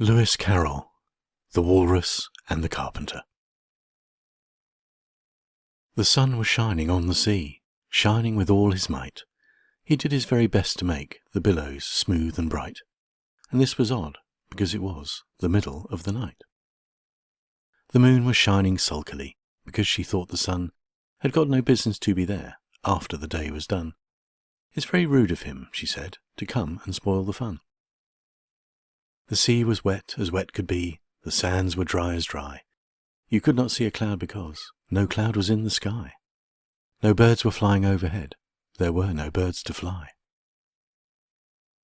Lewis Carroll, The Walrus and the Carpenter. The sun was shining on the sea, shining with all his might. He did his very best to make the billows smooth and bright, and this was odd, because it was the middle of the night. The moon was shining sulkily, because she thought the sun had got no business to be there after the day was done. "It's very rude of him," she said, "to come and spoil the fun." The sea was wet as wet could be, the sands were dry as dry. You could not see a cloud because no cloud was in the sky. No birds were flying overhead, there were no birds to fly.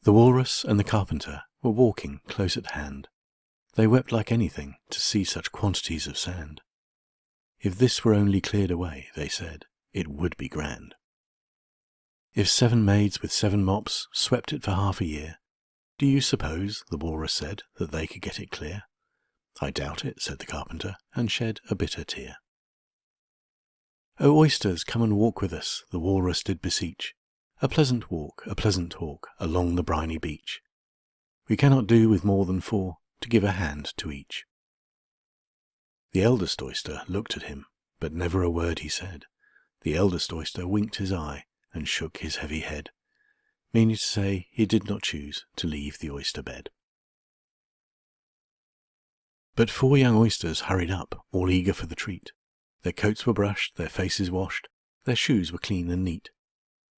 The walrus and the carpenter were walking close at hand. They wept like anything to see such quantities of sand. If this were only cleared away, they said, it would be grand. If 7 maids with 7 mops swept it for half a year, do you suppose, the walrus said, that they could get it clear? "I doubt it," said the carpenter, and shed a bitter tear. "O oysters, come and walk with us," the walrus did beseech. A pleasant talk, along the briny beach. We cannot do with more than 4, to give a hand to each. The eldest oyster looked at him, but never a word he said. The eldest oyster winked his eye, and shook his heavy head, meaning to say he did not choose to leave the oyster bed. But 4 young oysters hurried up, all eager for the treat. Their coats were brushed, their faces washed, their shoes were clean and neat.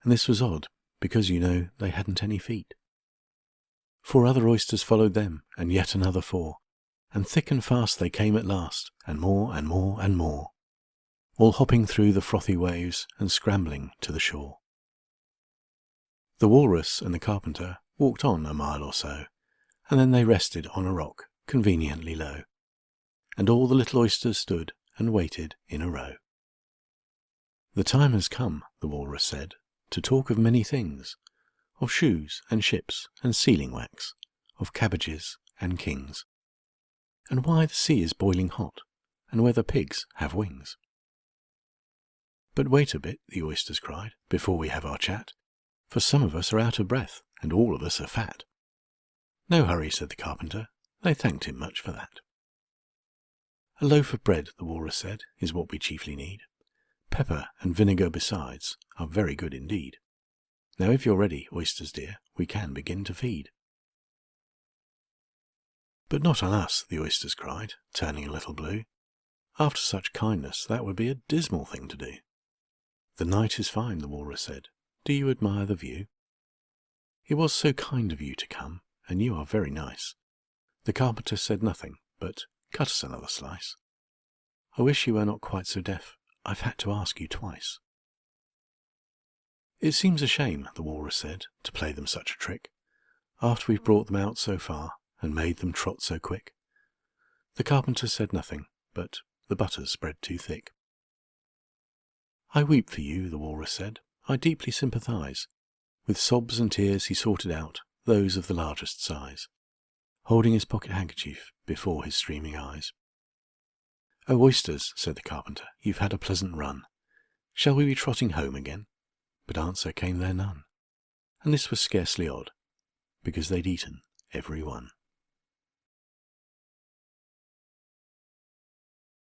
And this was odd, because, you know, they hadn't any feet. 4 other oysters followed them, and yet another 4, and thick and fast they came at last, and more and more and more, all hopping through the frothy waves and scrambling to the shore. The walrus and the carpenter walked on a mile or so, and then they rested on a rock conveniently low, and all the little oysters stood and waited in a row. "The time has come," the walrus said, "to talk of many things, of shoes and ships and sealing wax, of cabbages and kings, and why the sea is boiling hot, and whether pigs have wings." "But wait a bit," the oysters cried, "before we have our chat, for some of us are out of breath, and all of us are fat." "No hurry," said the carpenter. They thanked him much for that. "A loaf of bread," the walrus said, "is what we chiefly need. Pepper and vinegar besides are very good indeed. Now if you're ready, oysters dear, we can begin to feed." "But not on us," the oysters cried, turning a little blue. "After such kindness that would be a dismal thing to do." "The night is fine," the walrus said. "Do you admire the view? It was so kind of you to come, and you are very nice." The carpenter said nothing, but cut us another slice. "I wish you were not quite so deaf. I've had to ask you twice." "It seems a shame," the walrus said, "to play them such a trick, after we've brought them out so far, and made them trot so quick." The carpenter said nothing, but the butter spread too thick. "I weep for you," the walrus said. "I deeply sympathize." With sobs and tears he sorted out those of the largest size, holding his pocket handkerchief before his streaming eyes. "Oh, oysters," said the carpenter, "you've had a pleasant run. Shall we be trotting home again?" But answer came there none, and this was scarcely odd, because they'd eaten every one.